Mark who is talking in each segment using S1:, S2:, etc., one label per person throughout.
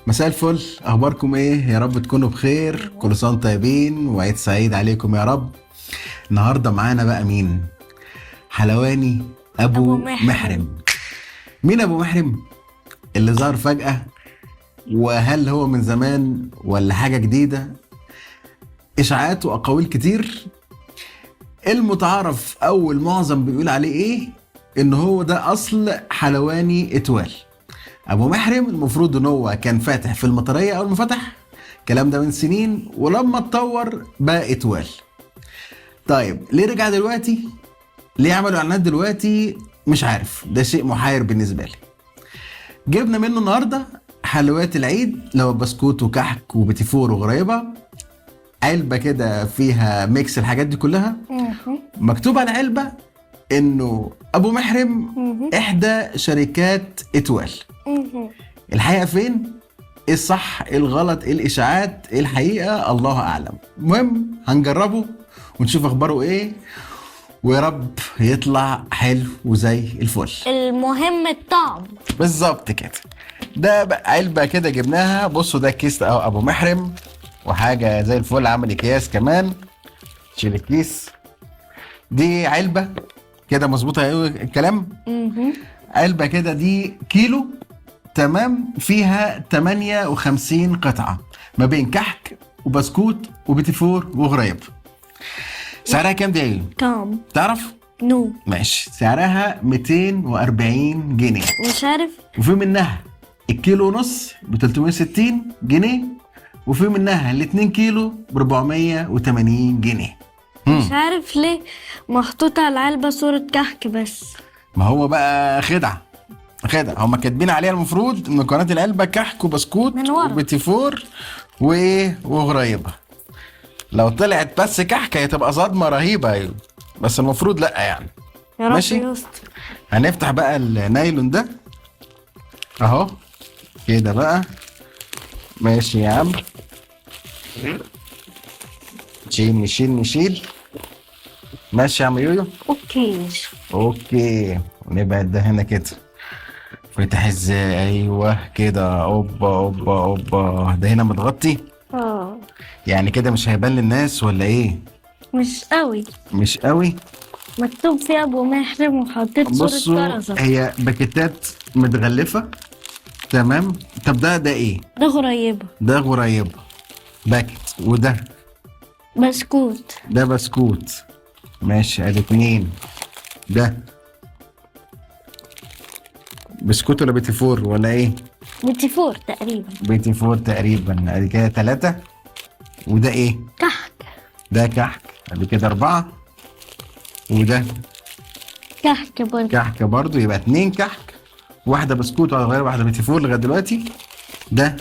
S1: مساء الفل، اخباركم ايه؟ يا رب تكونوا بخير، كل سنه وانتم طيبين وعيد سعيد عليكم يا رب. النهارده معانا بقى مين؟ حلواني ابو محرم. مين ابو محرم اللي ظهر فجأة؟ وهل هو من زمان ولا حاجة جديدة؟ اشاعات واقاويل كتير. المتعارف او المعظم بيقول عليه ايه؟ ان هو ده اصل حلواني اتوال. ابو محرم المفروض ان هو كان فاتح في المطريه اول ما فتح، الكلام ده من سنين، ولما اتطور بقى اتوال. طيب ليه رجع دلوقتي؟ ليه عملوا اعلانات دلوقتي؟ مش عارف، ده شيء محير بالنسبه لي. جبنا منه النهارده حلويات العيد، لو بسكوت وكحك وبتيفور وغريبه، علبه كده فيها ميكس الحاجات دي كلها. مكتوب على العلبه انه ابو محرم احدى شركات اتوال. الحقيقه فين؟ ايه الصح؟ ايه الغلط؟ ايه الاشاعات؟ ايه الحقيقه؟ الله اعلم. المهم هنجربه ونشوف اخباره ايه، ويا رب يطلع حلو وزي الفل.
S2: المهم الطعم.
S1: بالظبط كده. ده بقى علبه كده جبناها، بصوا ده كيس اهو ابو محرم، وحاجه زي الفل، عمل اكياس كمان. شيل الكيس. دي علبه كده مظبوطه قوي الكلام. علبه كده دي كيلو، تمام، فيها 58 قطعة ما بين كحك وبسكوت وبيتيفور وغريب. سعرها كام دي ايه؟
S2: كام؟
S1: تعرف؟
S2: نو.
S1: ماشي، سعرها 240 جنيه.
S2: مش عارف.
S1: وفي منها الكيلو ونص ب 360 جنيه، وفي منها الاتنين كيلو ب 480 جنيه.
S2: مش عارف ليه محطوط على العلبة صورة كحك بس.
S1: ما هو بقى خدعة. هما كاتبين عليها المفروض من مكونات العلبة كحك وبسكوت
S2: من ورا.
S1: وبيتيفور وغريبة. لو طلعت بس كحكة هتبقى صدمة رهيبة، أيوة. بس المفروض لا يعني.
S2: يا رب
S1: ماشي.
S2: يستر.
S1: هنفتح بقى النايلون ده اهو كده بقى. ماشي يا عم، نشيل. ماشي يا عم يويو. اوكي. ونبعد ده هنا كده. فتح ازاي؟ ايوه كده. اوبا ده هنا متغطي. يعني كده مش هيبان للناس ولا ايه؟
S2: مش قوي. مكتوب فيه ابو محرم وحطيت صورة
S1: بصوا
S2: كرزة.
S1: هي باكيتات متغلفة، تمام. طب ده ايه؟
S2: ده غريبة.
S1: ده غريبة باكت، وده
S2: بسكوت.
S1: ده بسكوت. ماشي ادي اتنين. ده بسكوت ولا بيتيفور ولا ايه؟
S2: بيتيفور تقريبا.
S1: بيتيفور تقريبا. ادي كده تلاتة. وده ايه؟
S2: كحك.
S1: ده كحك. ادي كده اربعة. وده
S2: كحك برضه.
S1: كحك برضو، يبقى اتنين كحك، واحدة بسكوت ولا غير واحدة بيتيفور لغاية دلوقتي. ده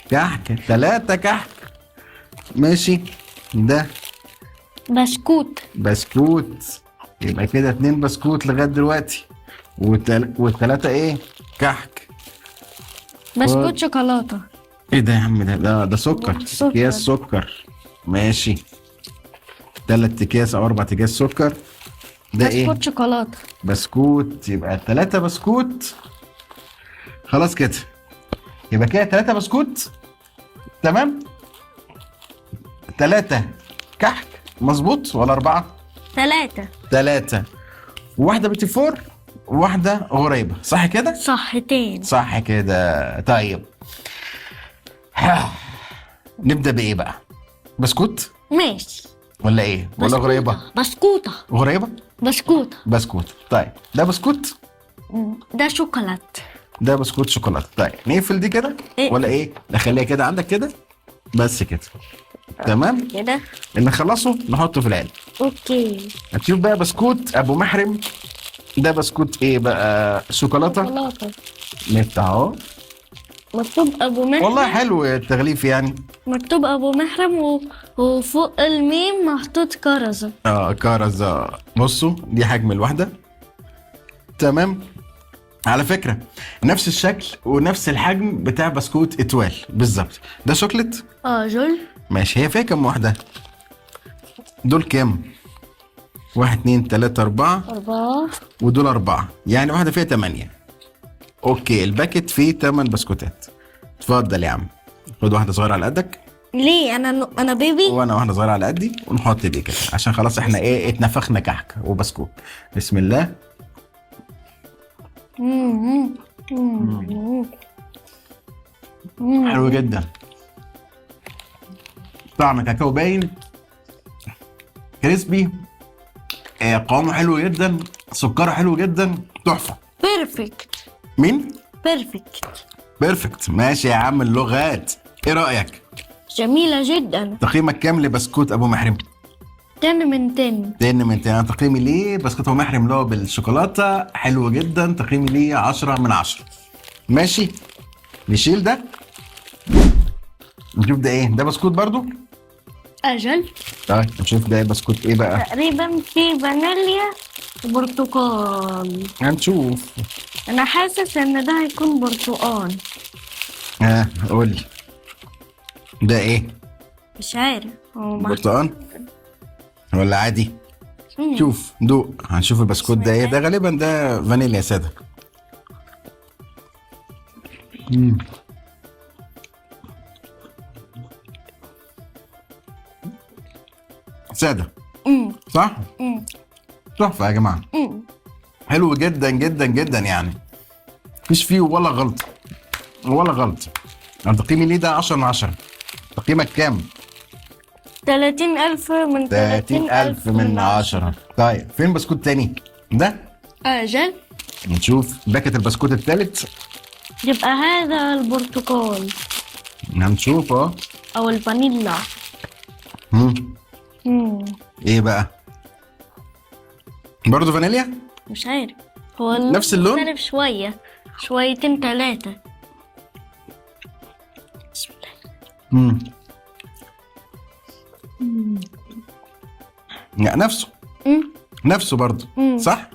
S1: كحك. تلاتة كحك. ماشي. ده بسكوت. يبقى كده اتنين بسكوت لغاية دلوقتي. والتلاتة ايه؟ كحك.
S2: بسكوت شوكولاتة.
S1: ايه ده يا عم؟ ده سكر. اكياس سكر. ماشي. 3 اكياس او 4 اكياس سكر. ده ايه؟
S2: بسكوت شوكولاتة.
S1: بسكوت. يبقى 3 بسكوت. خلاص كده. يبقى كده 3 بسكوت، تمام. 3 كحك مظبوط ولا 4؟ 3. وواحدة بيتيفور وواحدة غريبة، صح كده؟
S2: صحتين.
S1: صح كده. طيب نبدأ بإيه بقى؟ بسكوت
S2: ماشي.
S1: ولا إيه؟ ولا غريبة؟
S2: بسكوتة.
S1: غريبة؟ بسكوت. طيب ده بسكوت؟
S2: ده شوكولات.
S1: ده بسكوت شوكولاتة. طيب نقفل دي كده ولا إيه؟ نخليها كده عندك كده بس كده. تمام
S2: كده.
S1: نخلصه نحطه في العلبة.
S2: اوكي.
S1: هتشوف بقى بسكوت أبو محرم. ده بسكوت إيه بقى؟ شوكولاتة. نفتح أهو.
S2: مكتوب ابو محرم.
S1: والله حلو التغليف يعني.
S2: مكتوب ابو محرم وفوق الميم محطوط كرزة.
S1: كرزة. بصوا دي حجم الواحدة، تمام. على فكرة نفس الشكل ونفس الحجم بتاع بسكوت اتوال بالظبط. ده شوكليت.
S2: جول.
S1: ماشي. هي فيها كام واحدة؟ دول كام؟ 1 2 3 4. ودول 4، يعني واحدة فيها 8. اوكي. الباكت فيه 8 بسكوتات. اتفضل يا عم، خد واحده صغيره على قدك
S2: ليه انا بيبي؟
S1: وانا واحده صغيره على قدي، ونحط دي كده عشان خلاص احنا ايه اتنفخنا كحك وبسكوت. بسم الله.
S2: مم. مم. مم.
S1: حلو جدا، طعم كاكاو باين، كريسبي، قوامه حلو جدا، سكره حلو جدا، تحفه.
S2: بيرفكت.
S1: مين؟
S2: بيرفكت.
S1: بيرفكت. ماشي يا عم اللغات، ايه رايك؟
S2: جميلة جدا.
S1: تقييمك كام لبسكوت ابو محرم؟
S2: 10 من 10.
S1: 10 من 10. انا تقييمي ليه بسكوت ابو محرم اللي هو بالشوكولاته حلو جدا، تقييمي ليه 10 من 10. ماشي، نشيل ده نشوف ده ايه. ده بسكوت برضو؟
S2: أجل.
S1: طيب نشوف ده بسكوت ايه بقى.
S2: تقريبا في فانيليا وبرتقال.
S1: هنشوف.
S2: أنا حاسس إن ده هيكون برتقال.
S1: قول لي ده ايه؟
S2: مش عارف هو
S1: برتقال ولا عادي؟ شوف دوق، هنشوف البسكوت ده ايه. ده غالبا ده فانيليا ساده. ساده صح؟ تحفه يا جماعه، حلو جدا جدا جدا يعني، مفيش فيه ولا غلطه ولا غلطه. انا تقييمي ليه ده 10 من 10. تقييمك كام؟
S2: 30,000 من
S1: 30,000 من 10. طيب فين بسكوت تاني؟ ده؟
S2: أجل.
S1: نشوف باكت البسكوت التالت.
S2: يبقى هذا البرتقال
S1: هنشوف
S2: أو الفانيلا.
S1: ايه بقى؟ برضه فانيليا؟
S2: مش عارف، هو
S1: نفس اللون؟
S2: مختلف شويتين 3. بسم الله.
S1: لا نفسه. نفسه برضه صح؟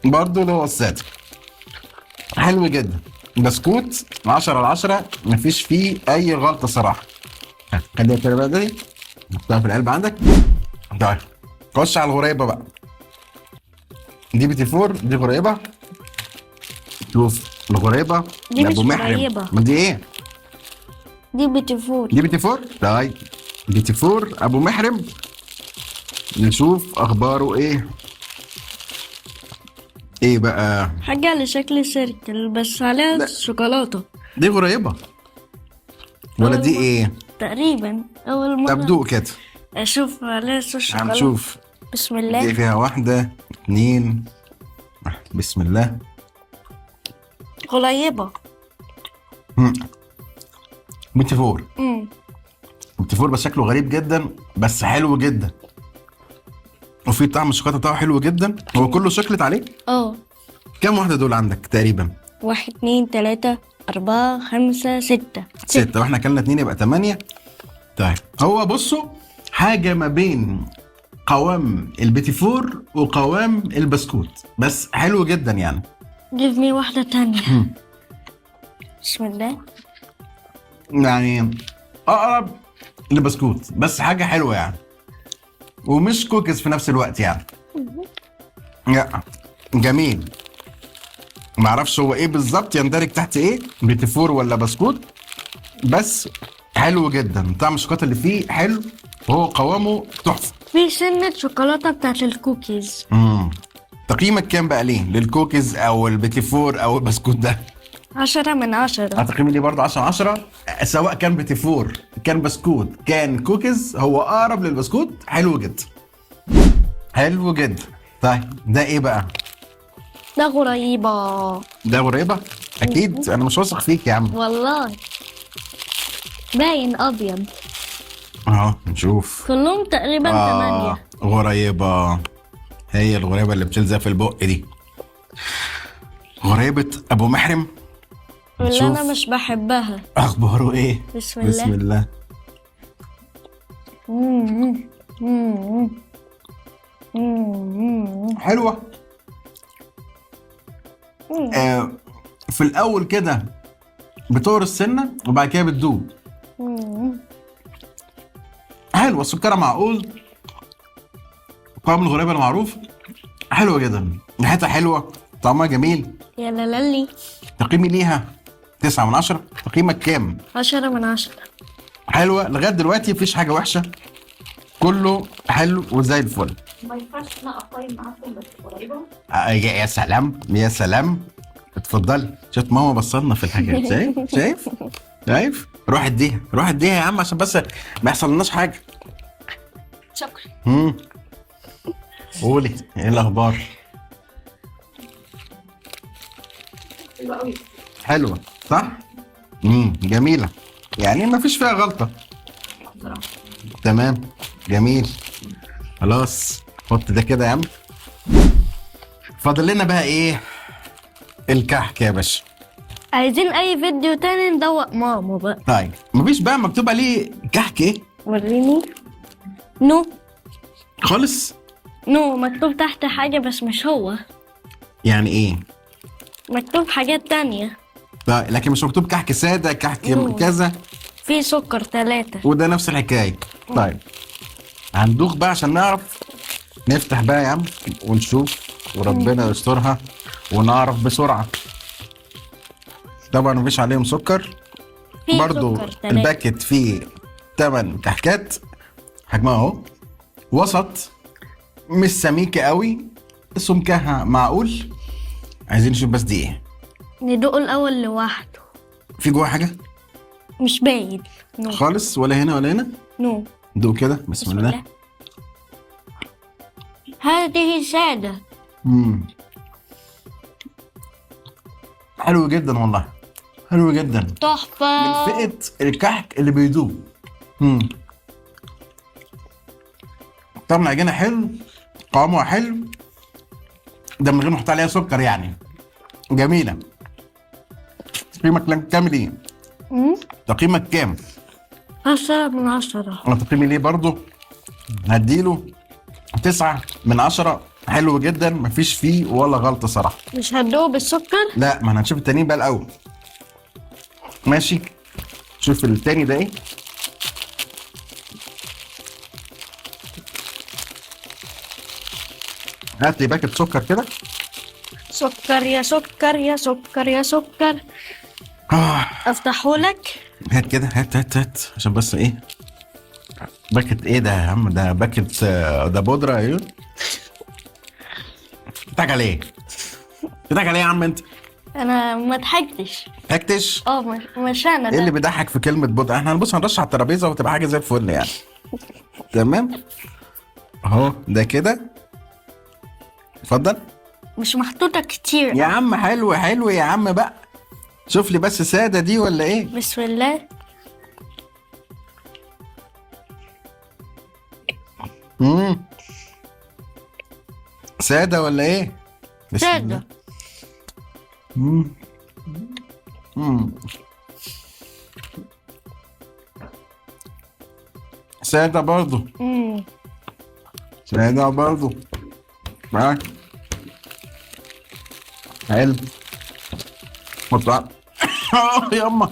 S1: برضه اللي هو السادة. حلو جدا، بسكوت 10 على 10، مفيش فيه اي غلطه صراحه. خليها كده بقى دي، نحطها في القلب عندك. طيب خش على الغريبه بقى. دي بيتي فور، دي غريبه. شوف الغريبه
S2: دي مش
S1: ابو محرم.
S2: غريبة.
S1: دي ايه؟
S2: دي بيتي فور.
S1: دي بيتي فور. طيب بيتي فور ابو محرم، نشوف اخباره ايه. ايه بقى؟
S2: حاجة على شكل سيركل بس عليها شوكولاتة.
S1: دي غريبة ولا دي ايه؟
S2: تقريبا أول مرة.
S1: طب دوق كده
S2: أشوف عليها صوص شوكولاتة.
S1: هنشوف.
S2: بسم الله.
S1: دي فيها 1 2. بسم الله.
S2: غريبة.
S1: بيتي فور. بيتي فور بس شكله غريب جدا، بس حلو جدا، وفي طعم الشوكولاتة بتاعه حلو جدا. هو كله شوكليت عليه؟ كام واحدة دول عندك تقريبا؟
S2: 1 2 3 4 5 6.
S1: 6 واحنا اكلنا 2 يبقى 8. طيب هو بصوا حاجة ما بين قوام البيتي فور وقوام البسكوت، بس حلو جدا يعني.
S2: جيب مي واحدة تانية. بسم الله.
S1: يعني اقرب لبسكوت بس حاجة حلوة يعني، ومش كوكيز في نفس الوقت يعني. لا جميل، معرفش هو ايه بالظبط يندرج تحت ايه، بيتي فور ولا بسكوت، بس حلو جدا. طعم الشوكولاته اللي فيه حلو، وهو قوامه تحفه.
S2: في سنة شوكولاتة بتاعت الكوكيز.
S1: تقييمك كام بقى ليه؟ للكوكيز او البيتي فور او البسكوت ده؟
S2: 10 من 10.
S1: تقييمي ليه برضه 10 من 10، سواء كان بيتي فور كان بسكوت كان كوكيز، هو اقرب للبسكوت. حلو جدا حلو جدا. طيب ده ايه بقى؟
S2: ده غريبة.
S1: ده غريبة؟ اكيد انا مش واثق فيك يا عم.
S2: والله باين ابيض.
S1: نشوف.
S2: كلهم تقريبا 8.
S1: غريبة، هي الغريبة اللي بتلزق في البق دي، غريبة ابو محرم.
S2: اللي انا مش بحبها.
S1: اخباره ايه؟
S2: بسم الله.
S1: بسم الله. حلوة. في الاول كده بتور السنة وبعد كده بتدوب. حلوة، السكرة معقول، قوام الغريبة المعروف، حلوة جدا، ريحتها حلوة، طعمها جميل.
S2: يا لالي.
S1: تقييمي ليها 9 من 10. تقييمك كام؟
S2: 10 من 10.
S1: حلوه لغايه دلوقتي، مفيش حاجه وحشه، كله حلو وزي الفل.
S3: ما ينفعش انا اقيم معاكم بس قريبه.
S1: يا سلام يا سلام. اتفضلي. شفت ماما بصلنا في الحاجات. شايف روح اديها روح اديها يا عم، عشان بس ما يحصلناش حاجه.
S3: شكرا.
S1: قولي ايه الاخبار؟
S3: حلوه قوي.
S1: حلوه صح. جميله، يعني ما فيش فيها غلطه.
S3: بصراحه
S1: تمام جميل. خلاص حط ده كده يا عم. فاضل لنا بقى ايه؟ الكحك يا باشا.
S2: عايزين اي فيديو تاني ندوق ماما بقى.
S1: طيب مفيش بقى مكتوب عليه كحك ايه
S2: وريني. نو
S1: خالص؟
S2: مكتوب تحت حاجة بس مش هو.
S1: يعني ايه؟
S2: مكتوب حاجات تانية.
S1: طيب لكن مش مكتوب كحك ساده كحك كذا.
S2: في سكر 3.
S1: وده نفس الحكايه. طيب هندوخ بقى عشان نعرف. نفتح بقى يا عم ونشوف وربنا يسترها ونعرف بسرعه. طبعا مفيش عليهم سكر.
S2: في
S1: برضو
S2: سكر 3.
S1: الباكت فيه 8 كحكات، حجمها اهو وسط، مش سميكه قوي، سمكها معقول. عايزين نشوف بس دي ايه.
S2: ندوق الأول لوحده.
S1: في جوه حاجه
S2: مش باين. نو
S1: خالص ولا هنا ولا هنا.
S2: نو.
S1: دوق كده بسم الله.
S2: هذه سادة.
S1: حلو جدا والله، حلو جدا.
S2: تحفة.
S1: من فئه الكحك اللي بيدوب. طعم العجينه حلو، قوامها حلو، ده من غير ما احط عليها سكر يعني. جميله. تقييمك كام ليه؟ تقييمك كام؟
S2: 10 من 10.
S1: انا تقييمي ليه برضو هديله 9 من 10. حلو جدا، مفيش فيه ولا غلطه صراحه.
S2: مش هتدوق بالسكر؟
S1: لا، ما انا هنشوف التانيين بقى الاول. ماشي. شوف التاني ده ايه. هات لي باكت سكر كده.
S2: سكر يا سكر يا سكر يا سكر. افتحه لك.
S1: هات كده، هات عشان بس ايه. باكت ايه ده يا عم؟ ده باكت ده بودره. ايوه بتضحك عليه. بتضحك عليه يا عم انت؟
S2: انا ما ضحكتش.
S1: ضحكتش؟
S2: مش انا ده.
S1: ايه اللي بيضحك في كلمه بودره؟ احنا هنبص هنرش على الترابيزه وتبقى حاجه زي الفل يعني. تمام اهو ده كده. اتفضل.
S2: مش محطوطة كتير.
S1: يا عم حلو حلو يا عم بقى. شوف لي بس ساده دي ولا ايه؟
S2: بسم الله.
S1: ساده ولا ايه؟ بسم
S2: سادة.
S1: الله. ساده برضو. ساده برضو. معاك. حلو. حطها. يما.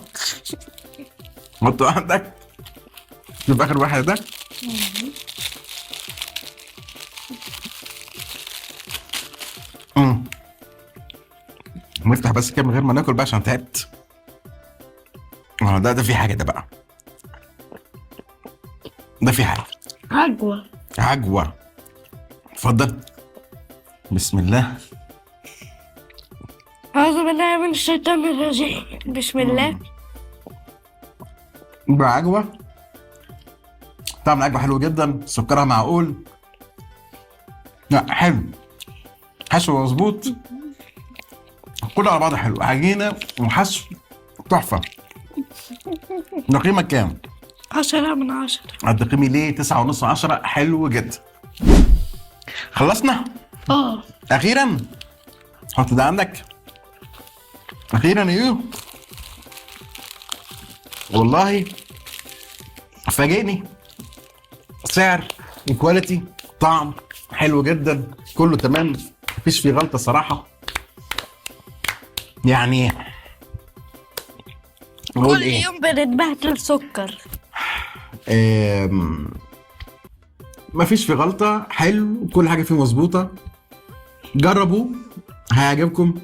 S1: حطها عندك. شوف اخر واحد ده. نفتح بس كده من غير ما ناكل بقى عشان تعبت. ده في حاجه ده بقى. ده في حاجه. عجوه. اتفضل. بسم الله.
S2: أعوذ بالله من الشيطان الرجيم. بسم الله.
S1: بعجوة. طعم العجوة حلو جدا، سكرها معقول. لا حلو، حشو مظبوط، كله على بعضه حلو، عجينة وحشو تحفة. تقييمك كام؟
S2: 10 من 10.
S1: تقييمي ليه 9.5 من 10. حلو جدا. خلصنا؟ أخيرا. حط ده عندك. أخيرا ايوه. والله فاجئني. سعر وكواليتي طعم حلو جدا، كله تمام، مفيش فيه غلطة صراحة. يعني
S2: كل يوم بنتبهدل سكر.
S1: مفيش فيه غلطة، حلو، كل حاجة فيه مظبوطة. جربوا هيعجبكم.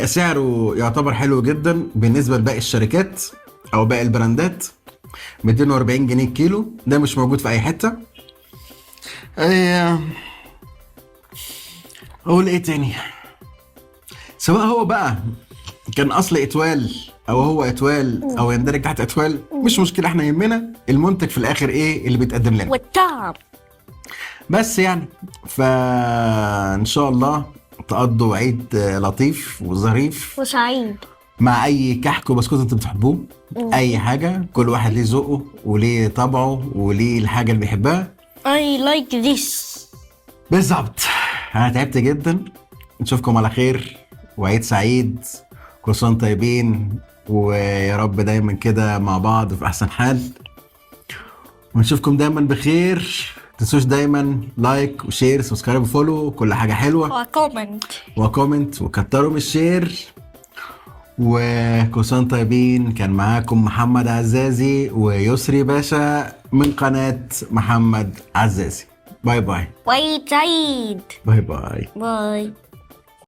S1: سعره يعتبر حلو جدا بالنسبه لباقي الشركات او باقي البراندات. 240 جنيه الكيلو، ده مش موجود في اي حته. اقول ايه تاني؟ سواء هو بقى كان اصل اتوال او هو اتوال او يندرج تحت اتوال، مش مشكله، احنا يهمنا المنتج في الاخر ايه اللي بيتقدم لنا
S2: والطعم.
S1: بس يعني. فان شاء الله تقضوا عيد لطيف وظريف
S2: وسعيد.
S1: مع اي كحك وبسكوت انتوا بتحبوه. اي حاجه، كل واحد ليه ذوقه وليه طبعه وليه الحاجه اللي بيحبها.
S2: I like this.
S1: بالظبط. انا تعبت جدا. نشوفكم على خير وعيد سعيد. كل سنه وانتم طيبين، ويا رب دايما كده مع بعض في احسن حال، ونشوفكم دايما بخير. متنسوش دايما لايك وشير سبسكرايب وفولو، كل حاجه حلوه، وكومنت وكتروا من الشير. وكل سنه وانتم طيبين. كان معاكم محمد عزازي ويسري باشا من قناه محمد عزازي. باي باي.
S2: وعيد سعيد.
S1: باي باي.
S2: باي.